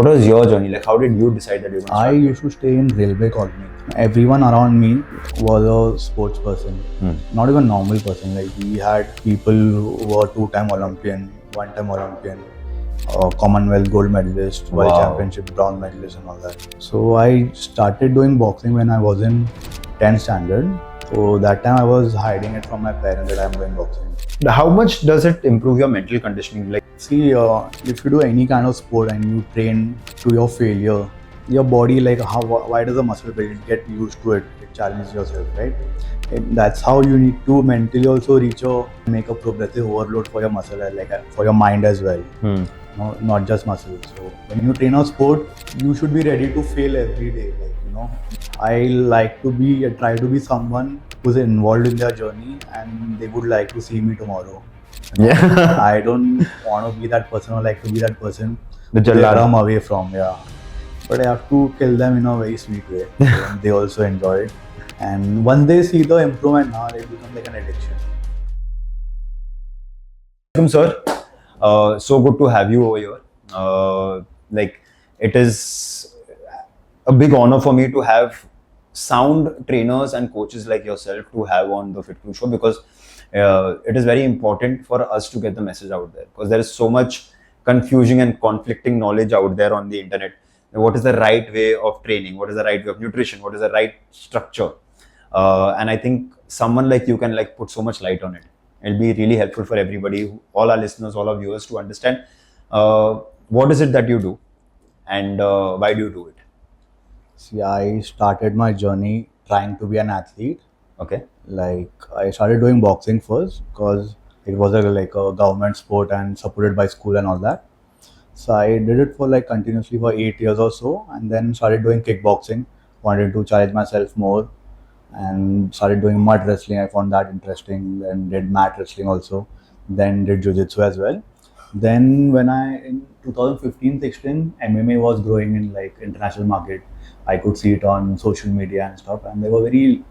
What was your journey? Like, how did you decide that you were going to I start? used to stay in railway colony. Everyone around me was a sports person, not even normal person. Like we had people who were 2-time Olympian, 1-time Olympian, Commonwealth gold medalist, World Wow. Championship bronze medalist, and all that. So I started doing boxing when I was in 10th standard. So that time I was hiding it from my parents that I'm doing boxing. How much does it improve your mental conditioning? Like, See, if you do any kind of sport and you train to your failure, your body, like why does a muscle build? Get used to it. It challenges yourself, right? That's how you need to mentally also make a progressive overload for your muscle, for your mind as well. No, not just muscles. So when you train a sport, you should be ready to fail every day. I try to be someone who's involved in their journey, and they would like to see me tomorrow. yeah. I don't want to be that person or like to be that person The they Jallad. come away from, yeah. But I have to kill them in a very sweet way. And they also enjoy it. And once they see the improvement, it becomes like an addiction. Welcome, sir. So good to have you over here. It is a big honor for me to have sound trainers and coaches like yourself to have on the Fitcru Show, because it is very important for us to get the message out there, because there is so much confusing and conflicting knowledge out there on the internet. What is the right way of training? What is the right way of nutrition? What is the right structure? And I think someone like you can put so much light on it. It'll be really helpful for everybody, all our listeners, all our viewers, to understand what is it that you do and why do you do it. See, I started my journey trying to be an athlete. Okay. Like I started doing boxing first because it was a government sport and supported by school and all that. So I did it for continuously for 8 years or so, and then started doing kickboxing. Wanted to challenge myself more, and started doing mud wrestling. I found that interesting. Then did mat wrestling also. Then did jiu-jitsu as well. Then when in 2015-16, MMA was growing in international market. I could see it on social media and stuff, and there were very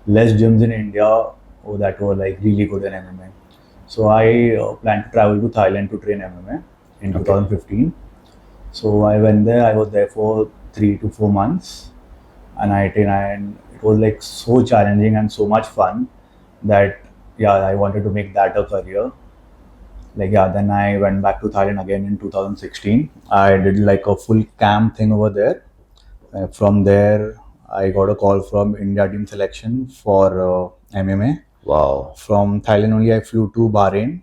less gyms in India that were really good in MMA. So I planned to travel to Thailand to train MMA in 2015. So I went there. I was there for 3 to 4 months, and I trained. And it was so challenging and so much fun that I wanted to make that a career. Then I went back to Thailand again in 2016. I did a full camp thing over there. From there, I got a call from India team selection for MMA. Wow. From Thailand only, I flew to Bahrain,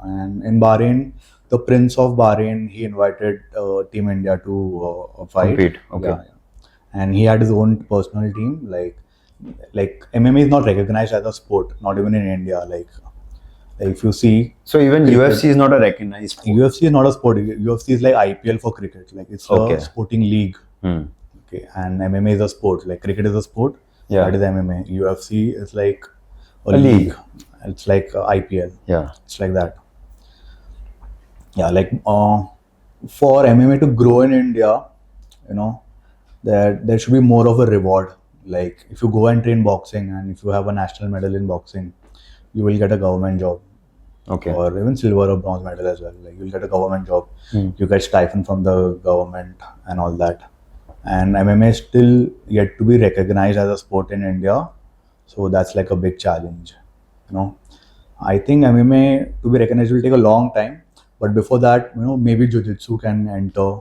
and in Bahrain, the Prince of Bahrain, he invited Team India to fight. Compete. Okay. Yeah. And he had his own personal team. Like MMA is not recognized as a sport, not even in India. If you see, so even cricket, UFC is not a recognized sport. UFC is not a sport. UFC is like IPL for cricket. It's a sporting league. Okay, and MMA is a sport. Cricket is a sport. Yeah. That is MMA. UFC is like a league. It's like IPL. Yeah. It's like that. Yeah, for MMA to grow in India, there should be more of a reward. Like if you go and train boxing, and if you have a national medal in boxing, you will get a government job. Okay. Or even silver or bronze medal as well. You'll get a government job. You get stipend from the government and all that. And MMA is still yet to be recognized as a sport in India. So that's a big challenge. I think MMA to be recognized will take a long time. But before that, maybe jiu-jitsu can enter.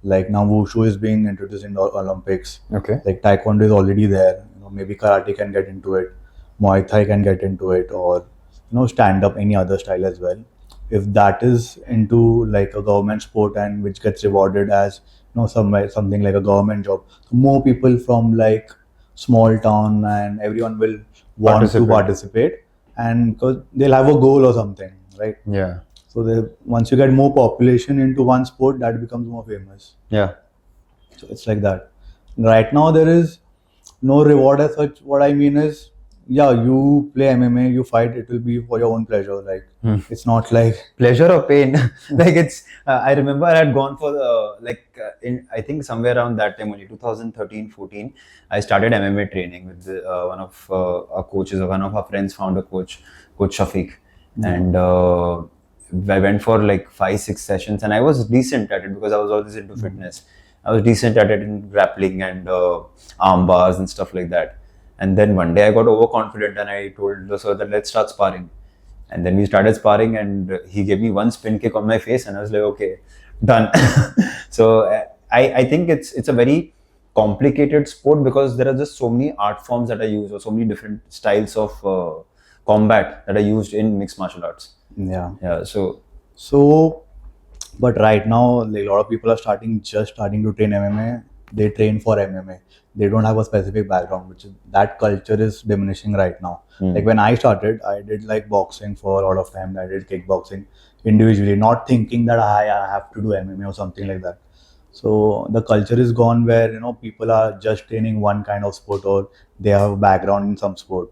Now Wushu is being introduced in the Olympics. Okay. Taekwondo is already there. Maybe karate can get into it. Muay Thai can get into it, or stand up, any other style as well. If that is into a government sport and which gets rewarded as something like a government job, so more people from small town and everyone will want to participate, and because they'll have a goal or something, right? Yeah. So once you get more population into one sport, that becomes more famous. Yeah. So it's like that. Right now there is no reward as such. What I mean is, you play MMA, you fight, it will be for your own pleasure. It's not like pleasure or pain. It's I remember I had gone for the I think somewhere around that time only, 2013-14, I started MMA training with one of our coaches, or one of our friends found a coach Shafiq. And I went for like 5-6 sessions, and I was decent at it because I was always into fitness. I was decent at it in grappling and arm bars and stuff like that. And then one day I got overconfident and I told the sir that let's start sparring. And then we started sparring, and he gave me one spin kick on my face, and I was like, okay, done. So I think it's a very complicated sport because there are just so many art forms that are used, or so many different styles of combat that are used in mixed martial arts. Yeah. Yeah. So, but right now, like a lot of people are just starting to train MMA. They train for MMA. They don't have a specific background, which is, that culture is diminishing right now. Like when I started, I did like boxing for a lot of time. I did kickboxing individually, not thinking that I have to do MMA or something like that. So the culture is gone where people are just training one kind of sport, or they have a background in some sport.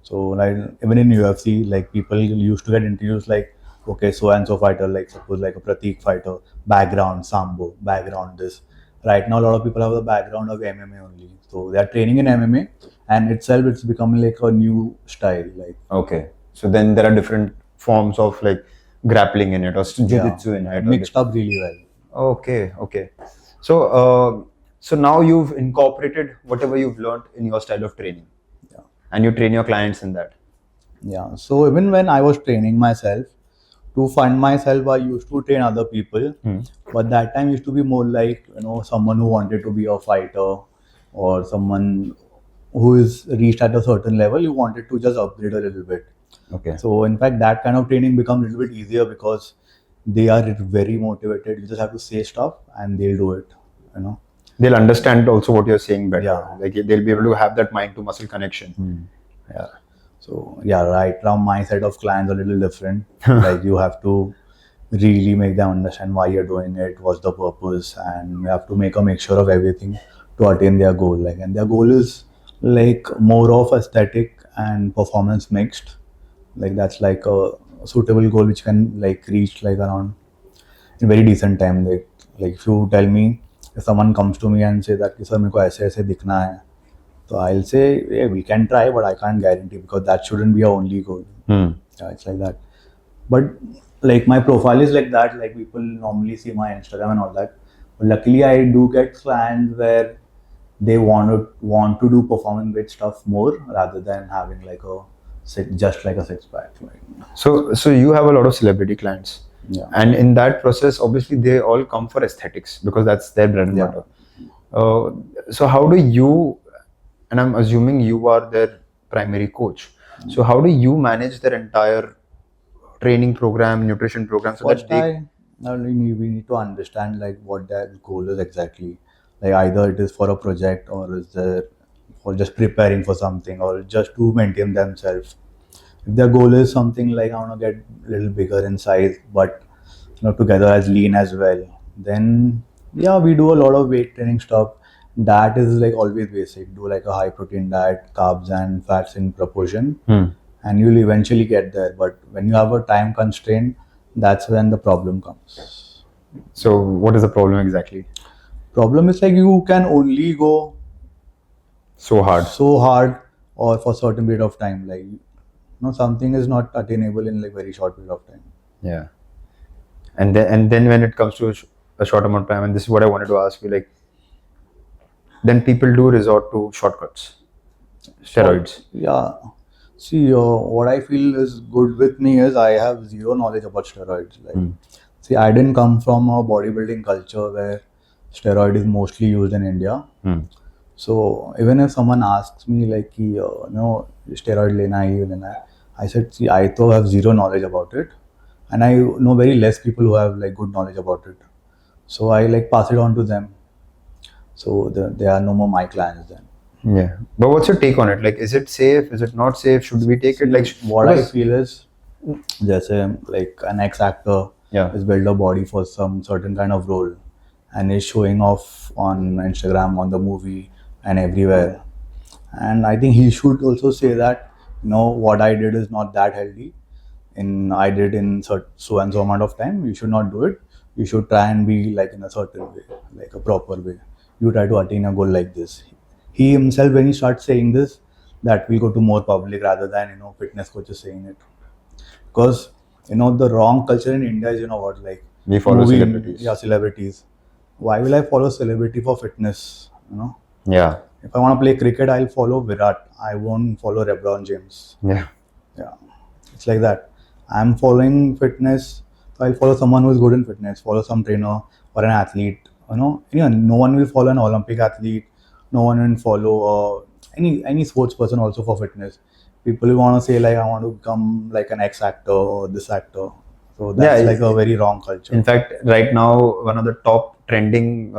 So like even in UFC, like people used to get introduced like, okay, so and so fighter, like suppose like a Pratik fighter, background Sambo, background this. Right now, a lot of people have the background of MMA only, so they are training in MMA, and itself it's becoming like a new style. Like Okay. So then there are different forms of like grappling in it, or jiu-jitsu in it. or mixed up really well. Okay, okay. So now you've incorporated whatever you've learned in your style of training, Yeah. and you train your clients in that. Yeah. So even when I was training myself, to fund myself, I used to train other people, but that time used to be more like someone who wanted to be a fighter, or someone who is reached at a certain level. You wanted to just upgrade a little bit. Okay. So in fact, that kind of training becomes a little bit easier because they are very motivated. You just have to say stuff and they'll do it. They'll understand also what you're saying better. Yeah. Like they'll be able to have that mind to muscle connection. Yeah. So yeah, right now my set of clients are a little different. Like you have to really make them understand why you're doing it, what's the purpose, and you have to make a mixture of everything to attain their goal. Like, and their goal is like more of aesthetic and performance mixed. Like that's like a suitable goal which can like reach like around in very decent time. Like if you tell me, if someone comes to me and say that sir मेरे को ऐसे ऐसे दिखना है, so I'll say yeah, we can try, but I can't guarantee because that shouldn't be our only goal. Yeah, it's like that. But like my profile is like that. Like people normally see my Instagram and all that. But luckily, I do get clients where they want to do performance based stuff more rather than having like just like a six pack. So you have a lot of celebrity clients. Yeah. And in that process, obviously, they all come for aesthetics because that's their bread and Yeah. butter. So how do you, and I'm assuming you are their primary coach. So how do you manage their entire training program, nutrition program? So First, that we need to understand like what their goal is exactly. Like either it is for a project, or is there for just preparing for something, or just to maintain themselves. If their goal is something like I want to get a little bigger in size, but together as lean as well, then yeah, we do a lot of weight training stuff. That is like always basic. Do like a high protein diet, carbs and fats in proportion, and you'll eventually get there. But when you have a time constraint, that's when the problem comes. So what is the problem exactly? Problem is like you can only go So hard. or for a certain period of time. Like something is not attainable in like very short period of time. Yeah. And then when it comes to a short amount of time, and this is what I wanted to ask you, like, then people do resort to shortcuts, steroids. Yeah. See, what I feel is good with me is I have zero knowledge about steroids. Like, see, I didn't come from a bodybuilding culture where steroid is mostly used in India. So even if someone asks me like, steroid lena hai, ye lena hai, I said, see, I though have zero knowledge about it, and I know very less people who have like good knowledge about it. So I like pass it on to them. So they are no more my clients then. Yeah. But what's your take on it? Like, is it safe? Is it not safe? Should we take it? Like, what I feel is, like an ex-actor is build a body for some certain kind of role, and is showing off on Instagram, on the movie, and everywhere. And I think he should also say that, what I did is not that healthy. I did in so and so amount of time. You should not do it. You should try and be like in a certain way, like a proper way. You try to attain a goal like this. He himself, when he starts saying this, that will go to more public rather than fitness coaches saying it. Because the wrong culture in India is, what, like We follow celebrities. Yeah, celebrities. Why will I follow celebrity for fitness? Yeah. If I want to play cricket, I'll follow Virat. I won't follow LeBron James. Yeah. Yeah, it's like that. I'm following fitness, so I'll follow someone who's good in fitness, follow some trainer or an athlete. No one will follow an Olympic athlete. No one will follow any sports person also for fitness. People who want to say like I want to become like an ex actor or this actor. So that's like a very wrong culture. In fact, right now, one of the top trending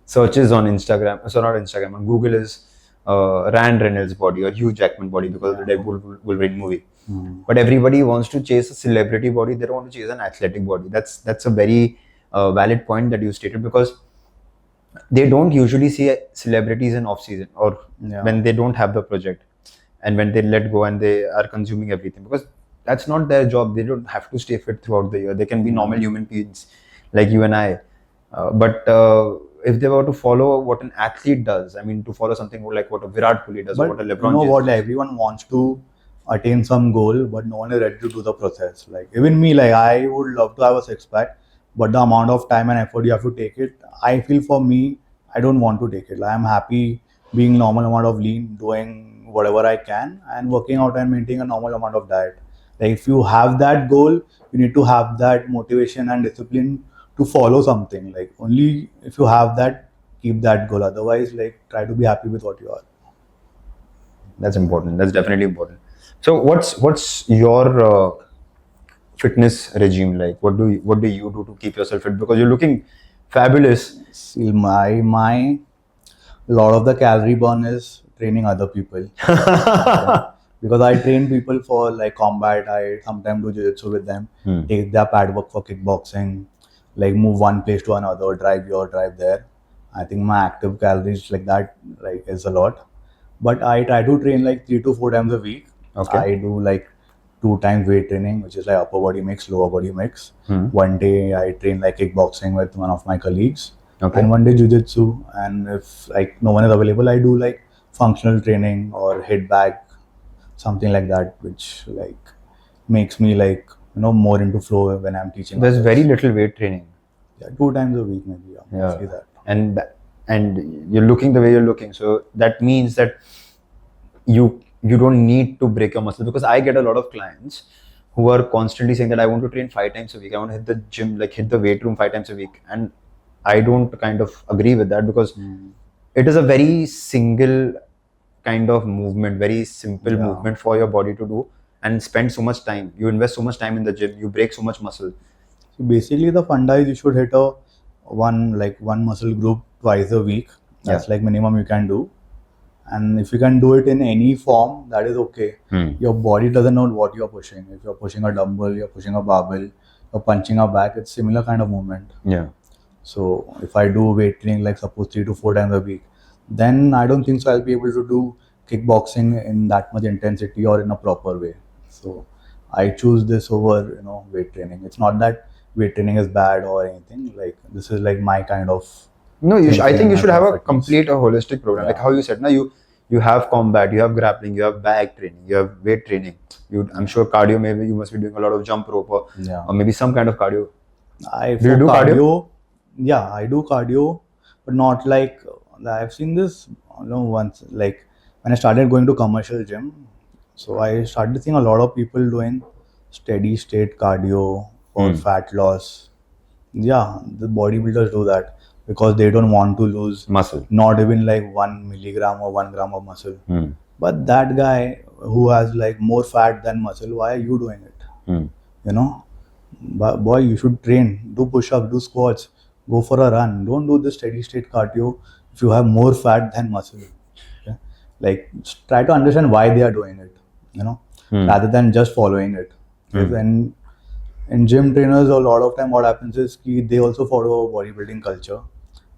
searches on Instagram, so not Instagram, on Google is Rand Reynolds' body or Hugh Jackman body because of the Deadpool Wolverine movie. But everybody wants to chase a celebrity body. They don't want to chase an athletic body. That's a very valid point that you stated, because they don't usually see celebrities in off season or when they don't have the project, and when they let go and they are consuming everything, because that's not their job. They don't have to stay fit throughout the year. They can be normal human beings like you and I. But if they were to follow what an athlete does, I mean, to follow something like what a Virat Kohli does, or what a LeBron James does. Like, everyone wants to attain some goal, but no one is ready to do the process. Like even me, like I would love to have a six pack, but the amount of time and effort you have to take it, I feel for me, I don't want to take it. Like, I'm happy being normal amount of lean, doing whatever I can, and working out and maintaining a normal amount of diet. Like if you have that goal, you need to have that motivation and discipline to follow something. Like only if you have that, keep that goal. Otherwise, like try to be happy with what you are. That's important. That's definitely important. So what's your fitness regime like? What do you do to keep yourself fit? Because you're looking fabulous. See, my lot of the calorie burn is training other people. Because I train people for like combat. I sometimes do jiu-jitsu with them, take their pad work for kickboxing, like move one place to another, drive here, drive there. I think my active calories like that like is a lot. But I try to train like 3 to 4 times a week. Okay. I do like 2 times weight training, which is like upper body mix, lower body mix. One day I train like kickboxing with one of my colleagues. Okay. And one day jiu-jitsu. And if like no one is available, I do like functional training or hit bag, something like that, which like makes me like more into flow when I'm teaching. There's very little weight training. Yeah, 2 times a week maybe. Yeah. That. And you're looking the way you're looking, so that means that you don't need to break your muscle. Because I get a lot of clients who are constantly saying that I want to train 5 times a week. I want to hit the gym, like hit the weight room 5 times a week, and I don't kind of agree with that, because it is a very single kind of movement, very simple movement for your body to do, and spend so much time. You invest so much time in the gym, you break so much muscle. So basically the funda is you should hit one muscle group twice a week. That's like minimum you can do. And if you can do it in any form, that is okay. Your body doesn't know what you're pushing. If you're pushing a dumbbell, you're pushing a barbell, you're punching a bag, it's similar kind of movement. Yeah. So if I do weight training like suppose 3 to 4 times a week, then I don't think so I'll be able to do kickboxing in that much intensity or in a proper way. So I choose this over weight training. It's not that weight training is bad or anything. Like this is like my kind of. No, I think you should have a complete, a holistic program. Like how you said, now you have combat, you have grappling, you have bag training, you have weight training. I'm sure cardio, maybe you must be doing a lot of jump rope or maybe some kind of cardio. Do you do cardio? Yeah, I do cardio, but not like I've seen this once. Like when I started going to commercial gym, so I started seeing a lot of people doing steady state cardio for fat loss. Yeah, the bodybuilders do that because they don't want to lose muscle, not even like 1 milligram or 1 gram of muscle. But that guy who has like more fat than muscle, why are you doing it? But boy, you should train, do push-ups, do squats, go for a run. Don't do this steady state cardio if you have more fat than muscle. Okay? Like try to understand why they are doing it, rather than just following it. When in gym trainers, a lot of time what happens is they also follow bodybuilding culture,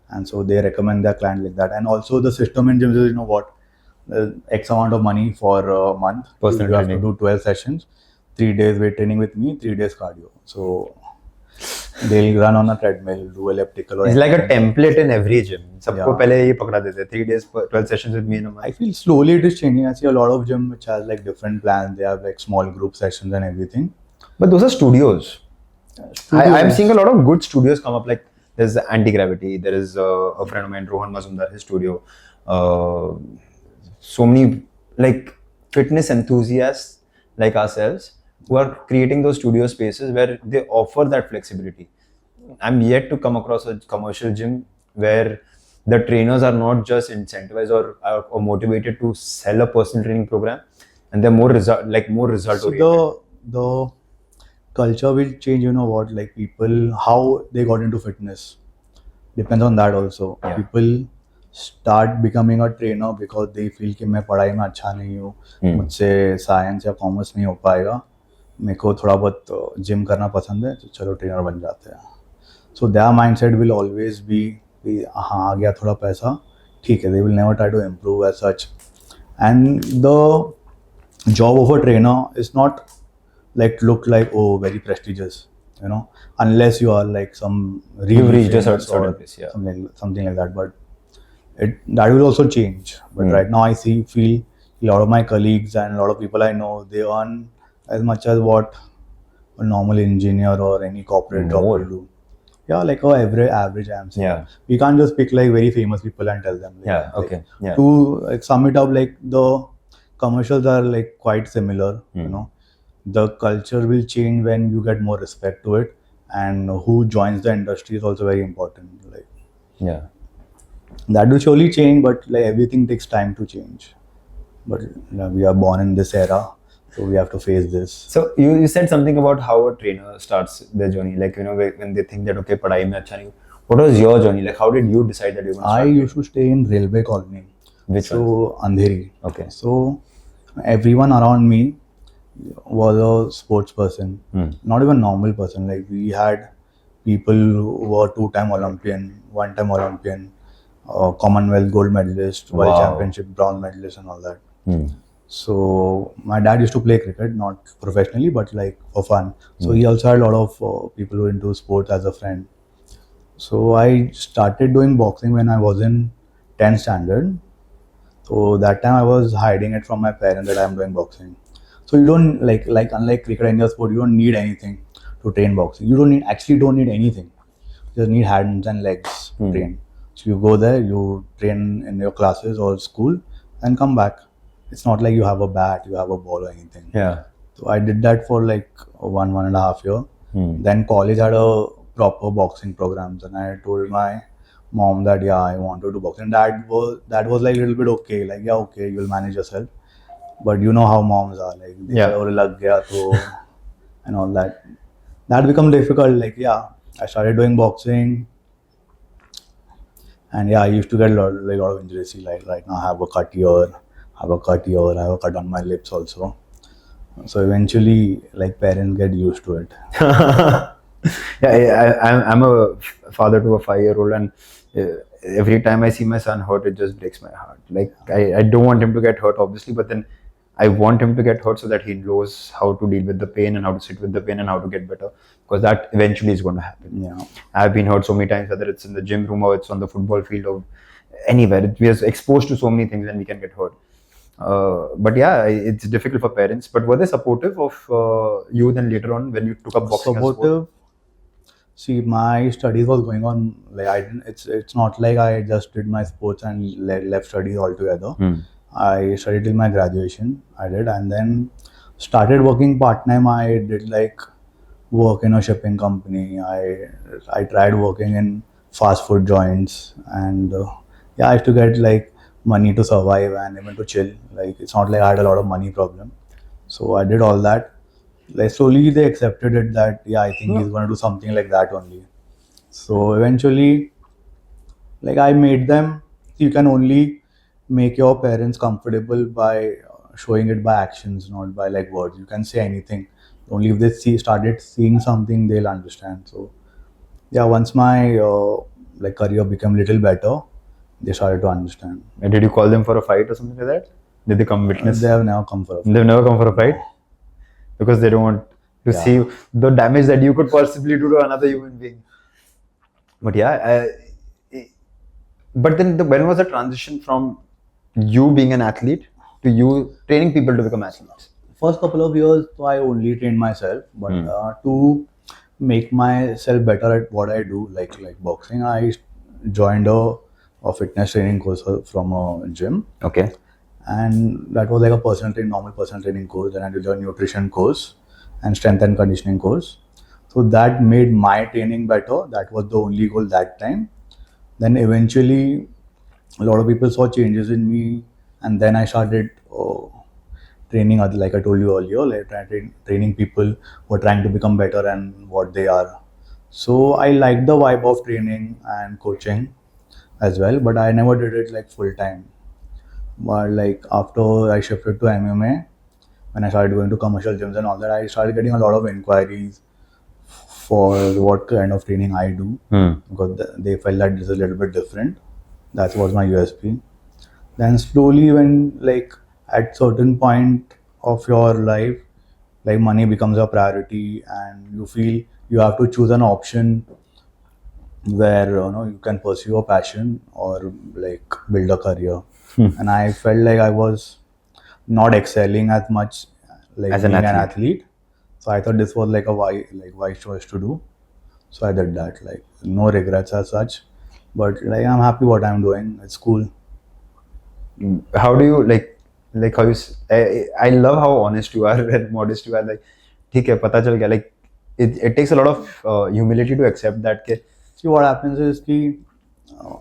and so they recommend their client like that. And also the system in gyms is X amount of money for a month. Personal you have to do 12 sessions, 3 days weight training with me, 3 days cardio. So they'll run on a treadmill, do elliptical. It's like a template in every gym. Sabko pehle ye pakda dete, 3 days, 12 sessions with me in a month. I feel slowly it is changing. I see a lot of gym which has like different plans. They have like small group sessions and everything. But those are studios. I'm seeing a lot of good studios come up. Like there's Anti-Gravity. There is a friend of mine, Rohan Mazumdar, his studio. So many like fitness enthusiasts like ourselves who are creating those studio spaces where they offer that flexibility. I'm yet to come across a commercial gym where the trainers are not just incentivized or motivated to sell a personal training program, and they're more result So oriented. the culture will change. You know what? Like people, how they got into fitness depends on that also. Yeah. People start becoming a trainer because they feel कि मैं पढ़ाई में अच्छा नहीं हूँ, मुझसे science या commerce नहीं हो पाएगा, मेरे को थोड़ा बहुत जिम करना पसंद है, तो चलो ट्रेनर बन जाते हैं. So their mindset will always be कि हाँ आ गया थोड़ा पैसा, ठीक है. They will never try to improve as such. And the job of a trainer is not like look like very prestigious, unless you are like some really You've reached a famous certain or place, yeah. something like that. But that will also change. But right now I feel a lot of my colleagues and a lot of people I know, they earn as much as what a normal engineer or any corporate job will do. Yeah, like average I'm saying. Yeah. We can't just pick like very famous people and tell them. Yeah, okay, yeah. To like sum it up, like the commercials are like quite similar, The culture will change when you get more respect to it, and who joins the industry is also very important. Like Yeah. that will surely change, but like everything takes time to change. But we are born in this era, so we have to face this. So you said something about how a trainer starts their journey, like when they think that okay, padhai mein acha nahi. What was your journey? Like how did you decide that you were going to I start used to stay in railway colony. Which so Andheri. Okay. So everyone around me was a sports person, not even normal person. Like we had people who were 2-time Olympian, 1-time Olympian, Commonwealth gold medalist, World Wow. Championship bronze medalist, and all that. So my dad used to play cricket, not professionally, but like for fun. So he also had a lot of people who were into sports as a friend. So I started doing boxing when I was in 10th standard. So that time I was hiding it from my parents that I am doing boxing. So you don't like unlike cricket and other sport, you don't need anything to train boxing. You don't need anything. You just need hands and legs to train. So you go there, you train in your classes or school, and come back. It's not like you have a bat, you have a ball or anything. Yeah. So I did that for like 1.5 years. Then college had a proper boxing programs, and I told my mom that I want to do boxing. And that was like a little bit okay. Like okay, you'll manage yourself. But you know how moms are, like they say, "Aur lag gaya to," and all that. That become difficult. Like I started doing boxing, and I used to get a lot of injuries. See, like right now I have a cut here, I have a cut on my lips also. So eventually, like parents get used to it. I'm a father to a 5-year-old, and every time I see my son hurt, it just breaks my heart. Like I don't want him to get hurt, obviously, but then I want him to get hurt so that he knows how to deal with the pain and how to sit with the pain and how to get better, because that eventually is going to happen. Yeah. I've been hurt so many times, whether it's in the gym room or it's on the football field or anywhere. We are exposed to so many things and we can get hurt. But yeah, it's difficult for parents. But were they supportive of you then later on when you took up boxing as a sport? Supportive. See, my studies was going on. Like I didn't. It's not like I just did my sports and left studies altogether. I studied till my graduation. I did, and then started working part time. I did like work in a shipping company. I tried working in fast food joints, and I used to get like money to survive and even to chill. Like it's not like I had a lot of money problem. So I did all that. Like slowly they accepted it that I think he's going to do something like that only. So eventually, like I made them. You can only make your parents comfortable by showing it by actions, not by like words. You can say anything. Only if they started seeing something, they'll understand. So once my like career became little better, they started to understand. And did you call them for a fight or something like that? Did they come witness? They have never come for a fight. They've never come for a fight? Because they don't want to see the damage that you could possibly do to another human being. But but then when was the transition from you being an athlete to you training people to become athletes? first couple of years, so I only trained myself, but to make myself better at what I do, like boxing, I joined a fitness training course from a gym, Okay. and that was like a normal personal training course. Then I did a nutrition course and strength and conditioning course. So that made my training better. That was the only goal that time. Then eventually, a lot of people saw changes in me, and then I started training other, like I told you earlier, like training people who are trying to become better and what they are. So I like the vibe of training and coaching as well, but I never did it like full time. But like after I shifted to MMA, when I started going to commercial gyms and all that, I started getting a lot of inquiries for what kind of training I do, because they felt that this is a little bit different. That was my USP. Then slowly, when like at certain point of your life, like money becomes a priority, and you feel you have to choose an option where you can pursue a passion or like build a career. And I felt like I was not excelling as much like As an being an athlete. athlete. So I thought this was like a wise choice to do. So I did that. Like no regrets as such, but like I'm happy what I'm doing. It's cool. How do you like how you I love how honest you are and modest you are. Like ठीक है पता चल गया. Like it takes a lot of humility to accept that के See, what happens is uh,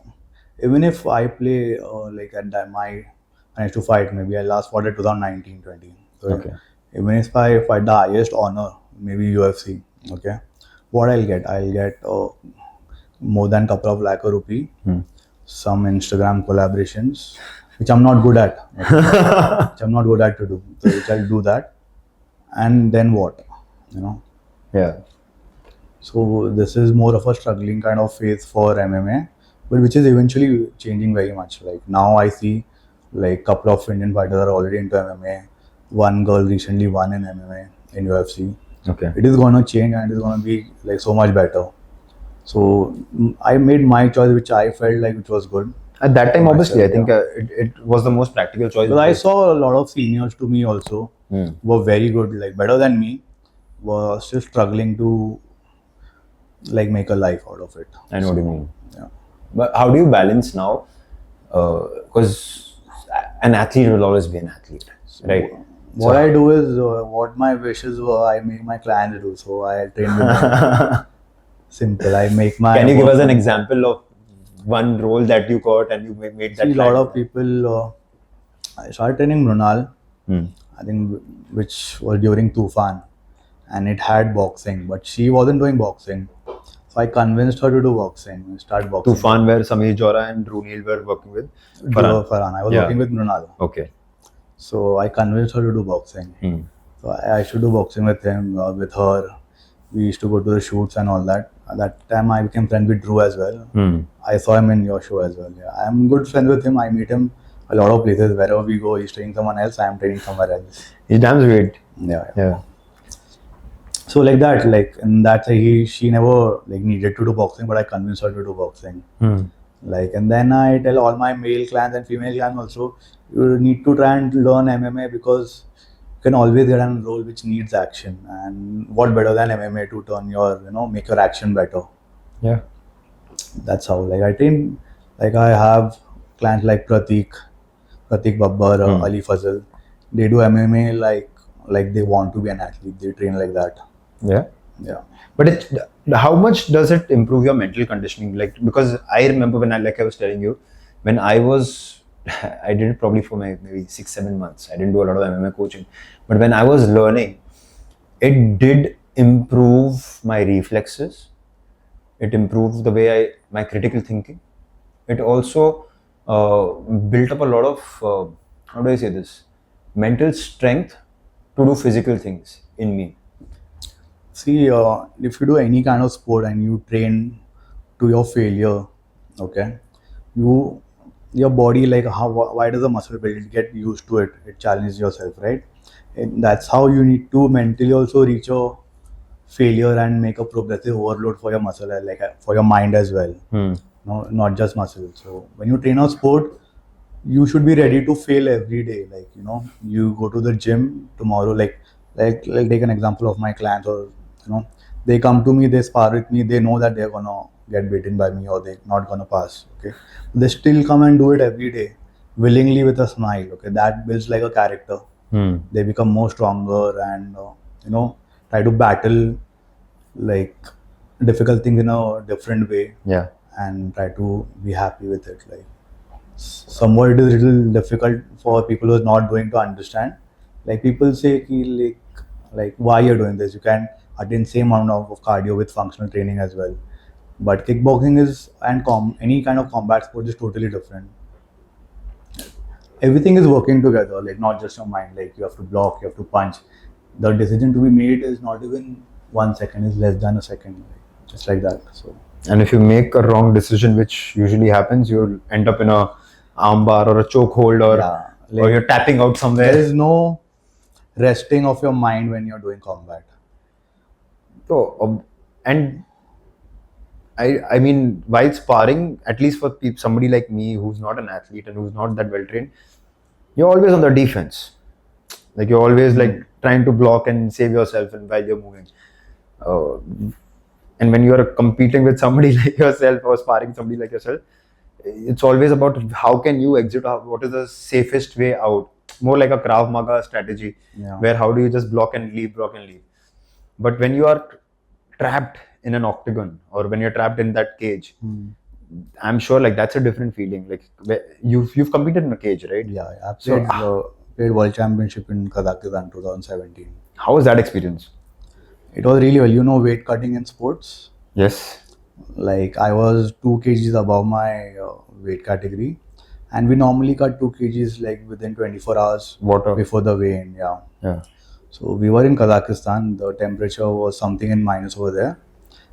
even if I play like at that I used to fight, maybe I last fought at 2019-20. So Okay. even if I fight the highest honor, maybe UFC, okay, what I'll get? I'll get more than couple of lakh rupee, some Instagram collaborations, which I'm not good at, okay, which I'm not good at to do. So which I'll do that, and then what, you know. Yeah. So this is more of a struggling kind of phase for MMA, but which is eventually changing very much. Like now I see like couple of Indian fighters are already into MMA. One girl recently won in MMA in UFC. Okay. It is going to change and it is going to be like so much better. So I made my choice, which I felt like which was good. At that time, obviously, I Myself, think it was the most practical choice. But I saw a lot of seniors to me also were very good, like better than me, were still struggling to like make a life out of it. I know what you mean. Yeah. But how do you balance now? Because an athlete will always be an athlete, right? What I do is what my wishes were, I make my clients do. So I train with them. Simple. I make my. Can you give us an example of one role that you got and you made that? See, a lot of people. I started training Mrunal, I think, which was during Tufan, and it had boxing, but she wasn't doing boxing. So I convinced her to do boxing, start boxing. Tufan, where Samir Jora and Runil were working with Farhan. I was Yeah. working with Mrunal. Okay. So I convinced her to do boxing. So I should do boxing with him, with her. We used to go to the shoots and all that. At that time, I became friends with Drew as well. I saw him in your show as well. Yeah, I'm good friends with him. I meet him a lot of places. Wherever we go, he's training someone else. I'm training somewhere else. He's damn great. Yeah. So like that, like and that's she never like needed to do boxing, but I convinced her to do boxing. Like, and then I tell all my male clients and female clients also, you need to try and learn MMA because you can always get a role which needs action. And what better than MMA to turn your, make your action better. Yeah. That's how, like I train, like I have clients like Pratik Babbar, Ali Fazal. They do MMA like they want to be an athlete. They train like that. Yeah. Yeah. But how much does it improve your mental conditioning? Like, because I remember when I was telling you, when I did it probably for maybe 6-7 months. I didn't do a lot of MMA coaching, but when I was learning, it did improve my reflexes. It improved the way my critical thinking. It also built up a lot of how do I say this? Mental strength to do physical things in me. See, if you do any kind of sport and you train to your failure, okay, your body, like why does the muscle build? It get used to it. It challenges yourself, right? And that's how you need to mentally also reach your failure and make a progressive overload for your muscle, like for your mind as well. No, not just muscle. So when you train a sport, you should be ready to fail every day. Like, you know, you go to the gym tomorrow, like take an example of my clients, or you know, they come to me, they spar with me, they know that they're gonna get beaten by me or they're not gonna pass. Okay, they still come and do it every day willingly with a smile. Okay, that builds like a character. They become more stronger and you know, try to battle like difficult things in a different way Yeah. and try to be happy with it. Like, somewhat it is a little difficult for people who are not doing to understand. Like, people say ki, like why you're doing this, you can attain same amount of cardio with functional training as well, but kickboxing is and any kind of combat sport is totally different. Everything is working together, like not just your mind. Like, you have to block, you have to punch. The decision to be made is not even 1 second, is less than a second, like, just like that. So And if you make a wrong decision, which usually happens, you'll end up in a armbar or a chokehold, or yeah, or like, you're tapping out somewhere. there is no resting of your mind when you're doing combat. So, and I mean, while sparring, at least for somebody like me who's not an athlete and who's not that well trained, you're always on the defense. Like, you're always like trying to block and save yourself, and while you're moving. Uh, and when you're competing with somebody like yourself or sparring somebody like yourself, it's always about how can you exit, what is the safest way out. More like a Krav Maga strategy, Yeah. where how do you just block and leave, block and leave. But when you are trapped in an octagon, or when you're trapped in that cage, I'm sure like that's a different feeling. Like, you've competed in a cage, right? Yeah, I So, played World Championship in Kazakhstan 2017. how was that experience? It was really well. You know, weight cutting in sports. Yes. Like, I was 2 kgs above my weight category, and we normally cut 2 kgs like within 24 hours Water. before the weigh-in. Yeah. Yeah. So we were in Kazakhstan. The temperature was something in minus over there,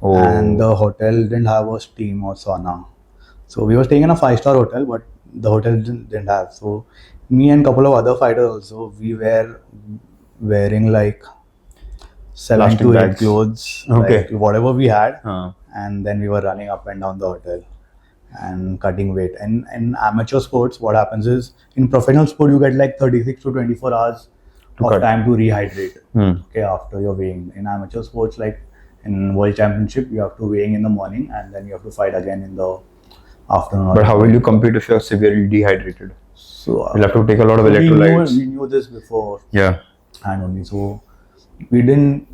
Oh. and the hotel didn't have a steam or sauna. So we were staying in a 5-star hotel, but the hotel didn't have. So me and couple of other fighters also, we were wearing like 7 Plastic to 8 bags. clothes, Okay. like whatever we had, Huh. and then we were running up and down the hotel and cutting weight. And in amateur sports, what happens is, in professional sport, you get like 36 to 24 hours To of cut. time to rehydrate. Hmm. Okay, after your weighing. In amateur sports, like in World Championship, you have to weighing in the morning and then you have to fight again in the afternoon. But how will you compete if you're severely dehydrated? So You'll have to take a lot of we electrolytes. knew this before, Yeah. and only so we didn't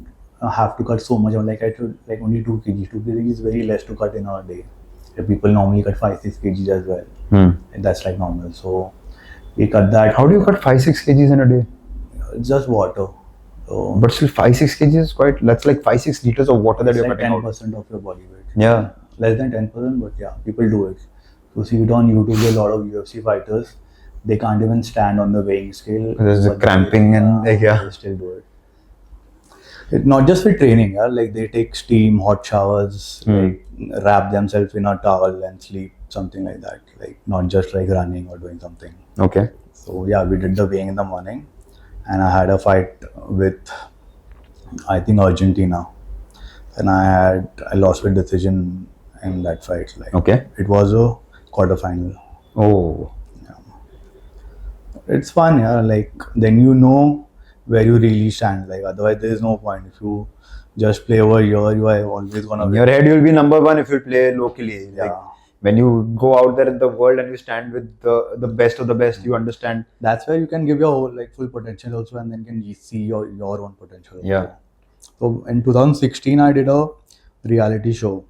have to cut so much. Like, I should like only 2 kgs. 2 kgs is very less to cut in a day. People normally cut 5-6 kgs as well. And that's like normal. So we cut that. How do you cut 5-6 kgs in a day? It's just water. So But still, 5-6 kgs is quite. That's like 5-6 liters of water that it's you're like cutting out. 10% of your body weight. Yeah. Less than 10%, but yeah, people do it. So see it on YouTube, a lot of UFC fighters, they can't even stand on the weighing scale. There's the but cramping and like, yeah. they still do it. It's not just for training, yeah. Like, they take steam, hot showers, like wrap themselves in a towel and sleep, something like that. Like, not just like running or doing something. Okay. So yeah, we did the weighing in the morning, and I had a fight with, I think, Argentina, and I lost with decision in that fight. Like, Okay. it was a quarterfinal. Oh. It's fun, yeah. Like, then you know where you really stand. Like, otherwise there is no point. If you just play over here, you are always gonna In win. your head, you'll be number one if you play locally. Like, Yeah. when you go out there in the world and you stand with the best of the best, you understand. That's where you can give your whole, like, full potential also, and then can see your own potential also. Yeah. So in 2016, I did a reality show.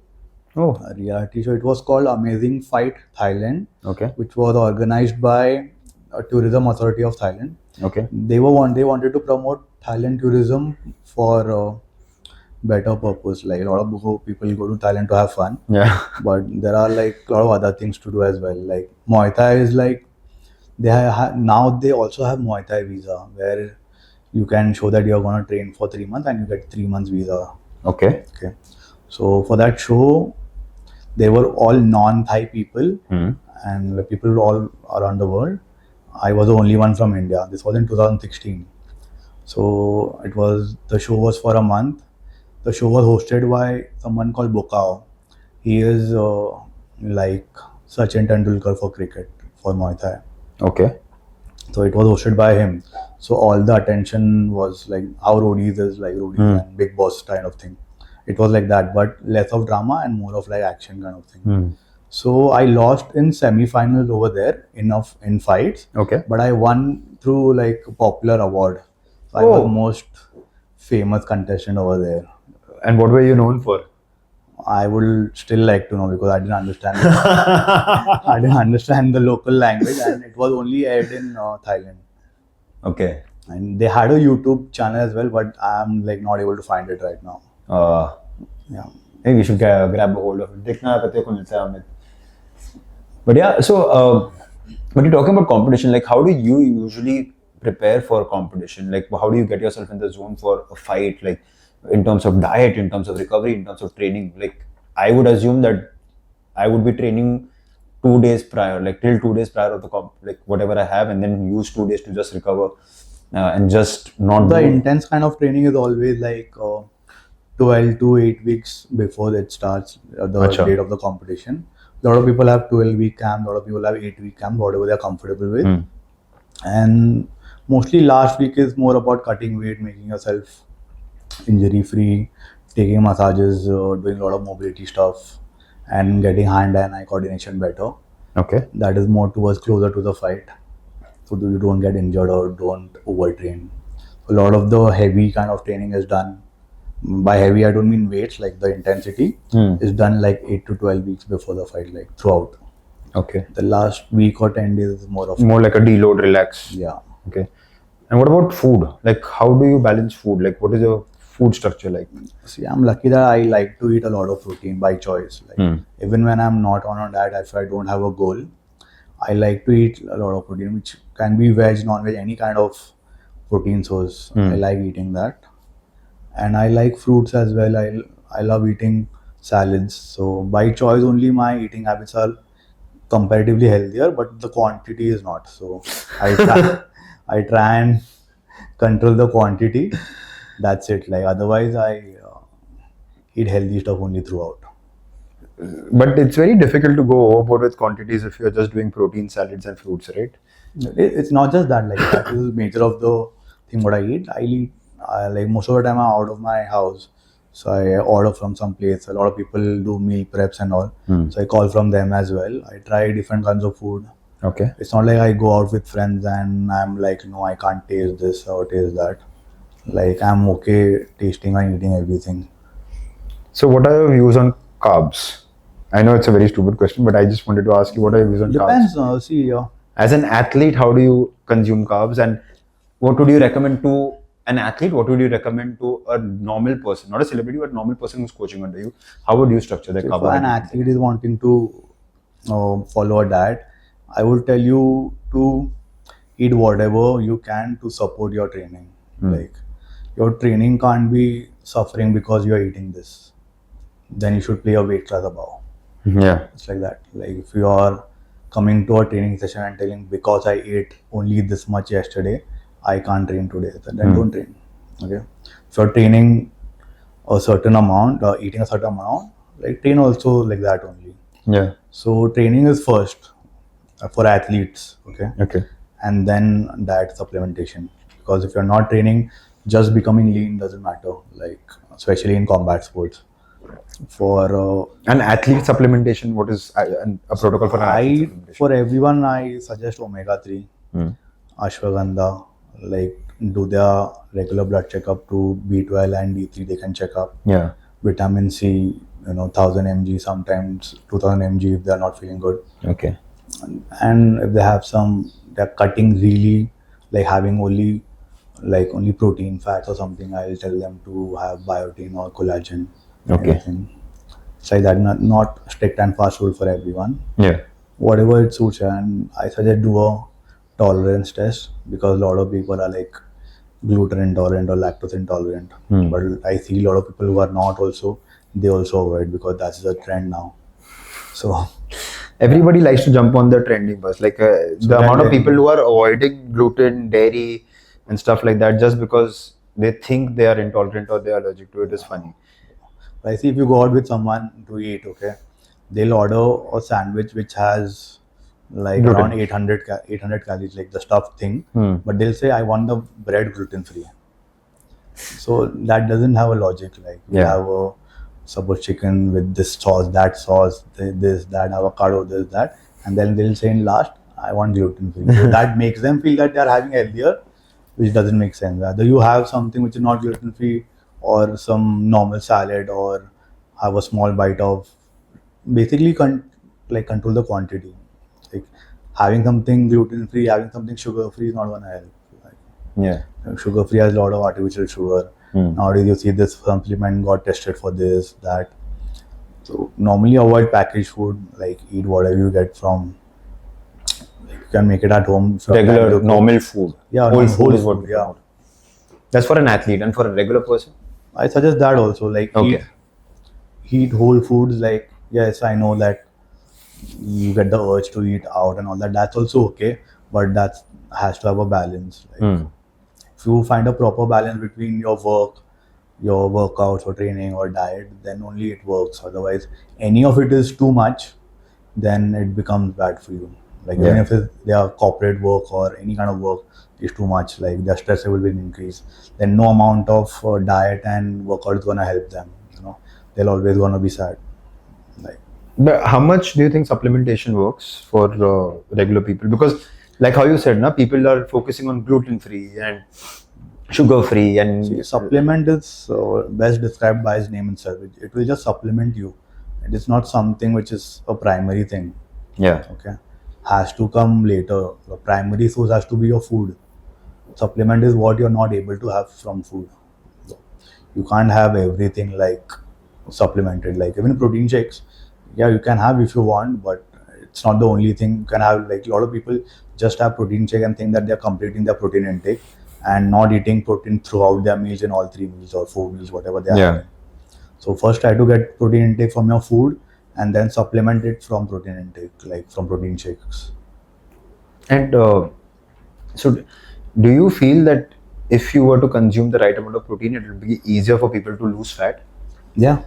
Oh. A reality show. It was called Amazing Fight Thailand, Okay. which was organized by a Tourism Authority of Thailand. Okay. They wanted to promote Thailand tourism for better purpose. Like, a lot of people go to Thailand to have fun, Yeah. but there are like a lot of other things to do as well. Like, Muay Thai is like, now they also have Muay Thai visa, where you can show that you're going to train for 3 months and you get 3 months visa. Okay. Okay. So for that show, they were all non-Thai people and like, people all around the world. I was the only one from India. This was in 2016. So the show was for a month. The show was hosted by someone called Bokao. He is like Sachin Tendulkar for cricket, for Muay Thai. Okay. So it was hosted by him. So all the attention was like how roadies is like roadies and Big Boss kind of thing. It was like that, but less of drama and more of like action kind of thing. So I lost in semi-finals over there in fights. Okay. But I won through like a popular award. So I was Oh. most famous contestant over there. And what were you known for? I would still like to know because I didn't understand. I didn't understand the local language, and it was only aired in Thailand. Okay. And they had a YouTube channel as well, but I'm like not able to find it right now. Yeah. Maybe we should grab a hold of it. देखना है पता को मिलता है हमें. But yeah, so when you're talking about competition, like how do you usually prepare for competition? Like how do you get yourself in the zone for a fight? Like in terms of diet, in terms of recovery, in terms of training. Like I would assume that I would be training 2 days prior, like till 2 days prior of the comp, like whatever I have, and then use 2 days to just recover and just not The do. intense kind of training is always like 12 to 8 weeks before it starts, the Acha. date of the competition. A lot of people have 12-week camp, a lot of people have 8-week camp, whatever they're comfortable with. And mostly last week is more about cutting weight, making yourself injury free, taking massages, doing a lot of mobility stuff, and getting hand and eye coordination better. Okay. That is more towards closer to the fight, so you don't get injured or don't overtrain. A lot of the heavy kind of training is done. By heavy, I don't mean weights, like the intensity is done like 8 to 12 weeks before the fight, like throughout. Okay. The last week or 10 days is more of More like a deload, relax. yeah. Okay. And what about food? Like how do you balance food? Like what is your food structure like? See, I'm lucky that I like to eat a lot of protein by choice. Like even when I'm not on a diet, if I don't have a goal, I like to eat a lot of protein, which can be veg, non-veg, any kind of protein source. I like eating that, and I like fruits as well. I love eating salads. So by choice only, my eating habits are comparatively healthier, but the quantity is not. So I try, I try and control the quantity. That's it. Like otherwise, I eat healthy stuff only throughout. But it's very difficult to go overboard with quantities if you're just doing protein salads and fruits, right? It's not just that. Like that is major of the thing what I eat. I eat like most of the time I'm out of my house, so I order from some place. A lot of people do meal preps and all, so I call from them as well. I try different kinds of food. Okay. It's not like I go out with friends and I'm like, no, I can't taste this or taste that. Like I'm okay tasting and eating everything. So what are your views on carbs? I know it's a very stupid question, but I just wanted to ask you what are your views on Depends. carbs? See, As an athlete, how do you consume carbs, and what would you recommend to an athlete? What would you recommend to a normal person, not a celebrity, but a normal person who's coaching under you? How would you structure their if carbohydrate an intake? athlete is wanting to follow a diet, I would tell you to eat whatever you can to support your training. Like your training can't be suffering because you are eating this. Then you should play a weight class above. Yeah. It's like that. Like if you are coming to a training session and telling because I ate only this much yesterday, I can't train today. Then don't train. Okay. If you're training a certain amount, eating a certain amount, like train also like that only. Yeah. So training is first for athletes. Okay. Okay. And then diet supplementation. Because if you're not training, just becoming lean doesn't matter. Like especially in combat sports. For An athlete supplementation, what is a protocol for an athlete supplementation? for everyone, I suggest omega-3, ashwagandha. Like do their regular blood checkup to B12 and D3. They can check up. Yeah. Vitamin C, 1000 mg, sometimes 2000 mg if they are not feeling good. Okay. And if they have they're cutting really, like having only protein, fats or something, I'll tell them to have biotin or collagen. Okay. Anything. It's like that, not strict and fast rule for everyone. Yeah. Whatever it suits you. And I suggest do a tolerance test because a lot of people are like gluten intolerant or lactose intolerant. But I see a lot of people who are not also, they also avoid because that's the trend now. So everybody likes to jump on the trending bus. Like the amount of people who are avoiding gluten, dairy, and stuff like that just because they think they are intolerant or they are allergic to it is funny. I see if you go out with someone to eat, okay, they'll order a sandwich which has like Gluten. around 800 calories, like the stuffed thing. Hmm. But they'll say, I want the bread gluten free. So that doesn't have a logic. Like you Yeah. have a suppose chicken with this sauce, that sauce, this, that, avocado, this, that, and then they'll say in last, I want gluten free. So that makes them feel that they're having healthier, which doesn't make sense. Either you have something which is not gluten free, or some normal salad, or have a small bite of, basically like control the quantity. Like having something gluten free, having something sugar free is not gonna help. Like, Yeah. sugar free has a lot of artificial sugar. Nowadays you see this supplement got tested for this, that. So normally avoid packaged food, like eat whatever you get from, like you can make it at home. So Regular, normal food. Yeah, Whole whole food is what food, we yeah. promote. That's for an athlete, and for a regular person. I suggest that also, like Okay. eat whole foods. Like yes, I know that you get the urge to eat out and all that. That's also okay, but that has to have a balance. Like, if you find a proper balance between your work, your workouts or training or diet, then only it works. Otherwise, any of it is too much, then it becomes bad for you. Like even Yeah. if their corporate work or any kind of work is too much, like their stress level will increase, then no amount of diet and workout is gonna help them. They're always gonna be sad. Like But how much do you think supplementation works for regular people? Because, like how you said, na, people are focusing on gluten free and sugar free, and see, supplement is best described by its name itself. It will just supplement you. It is not something which is a primary thing. yeah, Okay, has to come later. The primary source has to be your food. Supplement is what you're not able to have from food. You can't have everything like supplemented. Like even protein shakes, yeah, you can have if you want, but it's not the only thing you can have. Like a lot of people just have protein shake and think that they're completing their protein intake and not eating protein throughout their meals, in all 3 meals or 4 meals, whatever they are yeah. having. So first try to get protein intake from your food and then supplement it from protein intake, like from protein shakes. And so, do you feel that if you were to consume the right amount of protein, it will be easier for people to lose fat? Yeah,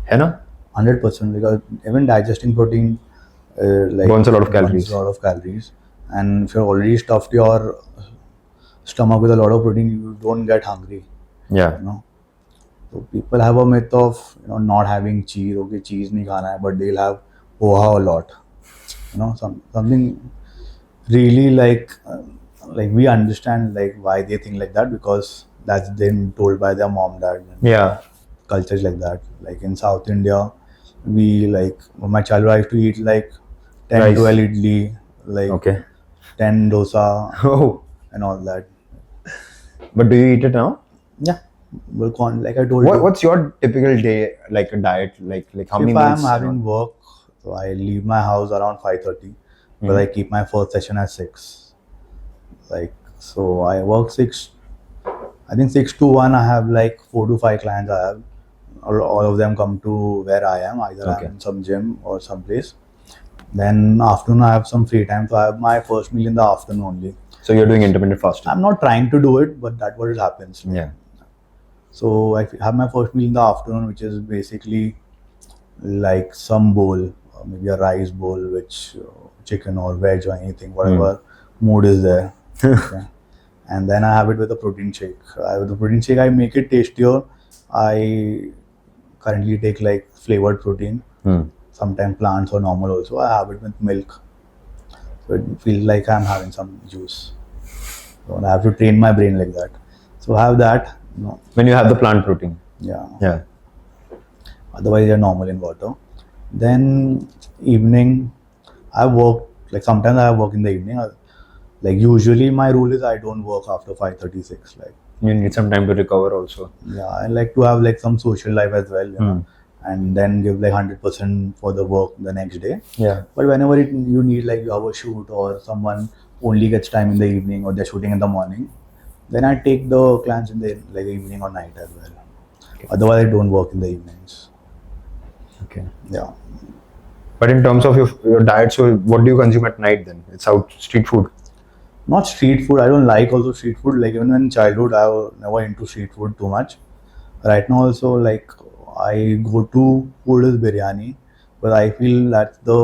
है ना? 100%, because even digesting protein like Burns a lot of burns calories. a lot of calories, and if you're already stuffed your stomach with a lot of protein, you don't get hungry. Yeah. So people have a myth of not having cheese. Okay, cheese नहीं खाना है, but they'll have poha a lot. Something really like we understand like why they think like that, because that's been told by their mom, dad. Yeah. Cultures like that. Like in South India, we like my childhood I used to eat like 10, Rice. 12 idli, like Okay. 10 dosa Oh, and all that. but do you eat it now? Yeah, well, like I told you. What's your typical day, like a diet, like how many If I am meals? having work, so I leave my house around 5:30, but I keep my first session at 6. Like so, I work 6. I think 6 to 1. I have like 4 to 5 clients. I have all of them come to where I am. Either Okay. I'm in some gym or some place. Then afternoon I have some free time, so I have my first meal in the afternoon only. So you're doing intermittent fasting? I'm not trying to do it, but that's what it happens. Yeah. So I have my first meal in the afternoon, which is basically like some bowl, maybe a rice bowl, which chicken or veg or anything, whatever mood is there. Okay. And then I have it with a protein shake. With the protein shake, I make it tastier. I currently take like flavored protein, sometimes plants or normal also. I have it with milk. So it feels like I'm having some juice. So I have to train my brain like that. So I have that. When you have the plant protein. Yeah. Yeah. Otherwise, they're normal in water. Then evening, I work. Like sometimes I work in the evening. Like usually, my rule is I don't work after 5:36. Like You need some time to recover also. yeah, I like to have like some social life as well. And then give like 100% for the work the next day. Yeah. But whenever you need, like you have a shoot or someone only gets time in the evening or they're shooting in the morning, then I take the clients in the like evening or night as well. Okay. Otherwise, I don't work in the evenings. Okay. Yeah. But in terms of your diet, so what do you consume at night then? It's out street food. Not street food. I don't like also street food. Like even in childhood, I was never into street food too much. Right now also, like I go to food is biryani, but I feel that's the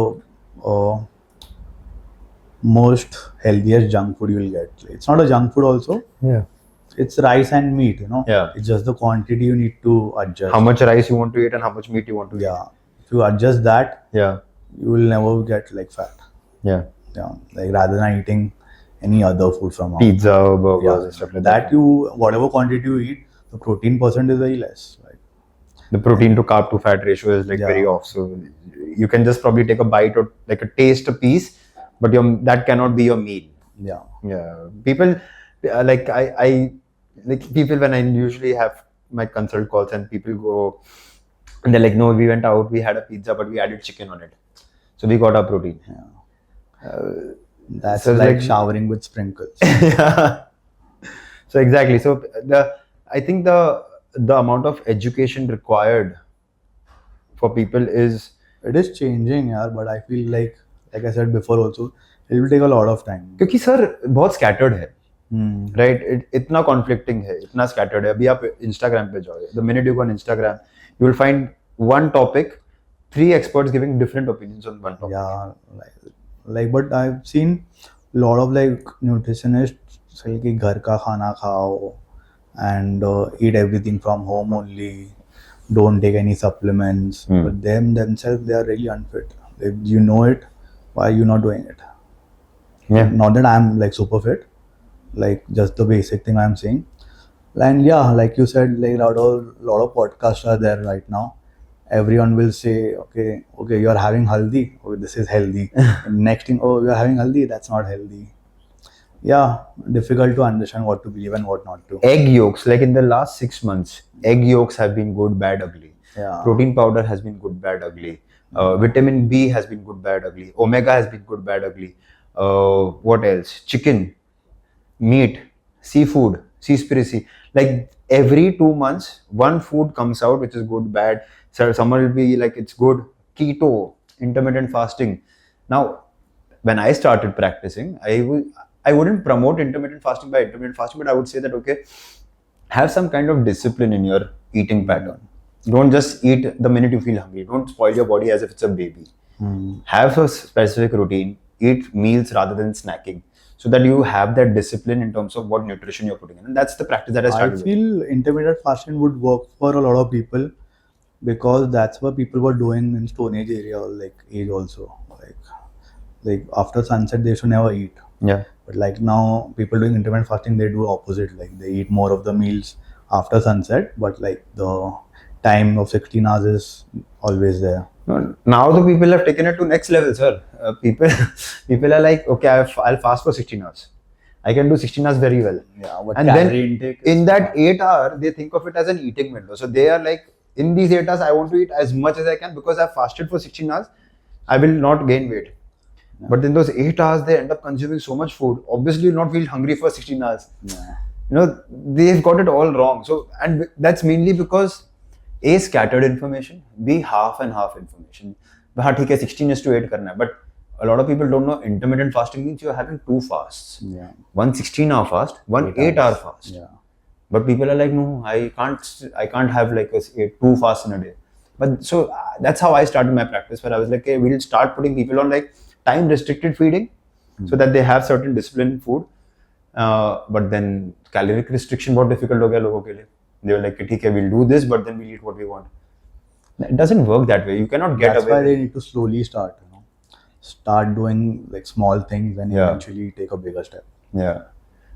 most healthiest junk food you will get. It's not a junk food also. Yeah. It's rice and meat, Yeah. It's just the quantity you need to adjust. How much rice you want to eat and how much meat you want to eat. Yeah. If you adjust that, Yeah. you will never get like fat. Yeah. Yeah. Like rather than eating any other food from out. Pizza, burgers, and stuff like that. Whatever quantity you eat, the protein percent is very less. Right? The protein to carb to fat ratio is like Yeah. very off. So you can just probably take a bite or like a taste a piece, but that cannot be your meal. Yeah. Yeah. People like I like people when I usually have my consult calls and people go and they're like, no, we went out, we had a pizza, but we added chicken on it, so we got our protein. That's So it's like like- showering with sprinkles. Yeah. So exactly. So I think the amount of education required for people is It is changing, yeah, but I feel like I said before also, it will take a lot of time. क्योंकि sir बहुत scattered है. Hmm. Right, इतना conflicting है, इतना scattered है. अभी आप Instagram पे जाओ, the minute you go on Instagram, you will find one topic, 3 experts giving different opinions on one topic. Yeah, but I've seen a lot of like nutritionists say कि घर का खाना खाओ and eat everything from home only. Don't take any supplements. But themselves, they are really unfit. If you know it, why are you not doing it? Yeah. Not that I'm like super fit, like just the basic thing I'm saying. And yeah, like you said, like lot of podcasts are there right now. Everyone will say, okay, you're having haldi. Oh, this is healthy. And next thing, oh, you're having haldi. That's not healthy. Yeah, difficult to understand what to believe and what not to. Egg yolks, like in the last 6 months, egg yolks have been good, bad, ugly. Yeah. Protein powder has been good, bad, ugly. Vitamin B has been good, bad, ugly. Omega has been good, bad, ugly. What else? Chicken, meat, seafood, seaspiracy. Like every 2 months, one food comes out which is good, bad. So someone will be like, it's good. Keto, intermittent fasting. Now, when I started practicing, I wouldn't promote intermittent fasting by intermittent fasting, but I would say that, okay, have some kind of discipline in your eating pattern. Don't just eat the minute you feel hungry. Don't spoil your body as if it's a baby. Have a specific routine. Eat meals rather than snacking, so that you have that discipline in terms of what nutrition you're putting in. And that's the practice that I I started with. feel intermittent fasting would work for a lot of people because that's what people were doing in Stone Age area, like age also. Like after sunset, they should never eat. Yeah. But like now, people doing intermittent fasting, they do opposite. Like they eat more of the meals after sunset, but like the time of 16 hours is always there. Now the people have taken it to next level, sir. People are like, okay, I'll fast for 16 hours. I can do 16 hours very well. Yeah, but And then calorie intake is in that 8 hour, they think of it as an eating window. So they are like, in these 8 hours, I want to eat as much as I can because I've fasted for 16 hours. I will not gain weight. But in those 8 hours, they end up consuming so much food. Obviously, you'll not feel hungry for 16 hours. Yeah. You know, they've got it all wrong. So, and that's mainly because A, scattered information, B, half and half information. हाँ ठीक है 16:8 करना है, but a lot of people don't know intermittent fasting means you're having 2 fasts. Yeah. One 16-hour fast, one 8-hour fast. Yeah. But people are like, no, I can't have like 2 fasts in a day. But so that's how I started my practice, where I was like, okay, we'll start putting people on like time restricted feeding, so that they have certain discipline in food. But then caloric restriction बहुत difficult हो गया लोगों के लिए. They were like, ठीक है, we'll do this, but then we'll eat what we want. It doesn't work that way. You cannot get That's away. why with they it. need to slowly start. Start doing like small things and Yeah. eventually take a bigger step. Yeah.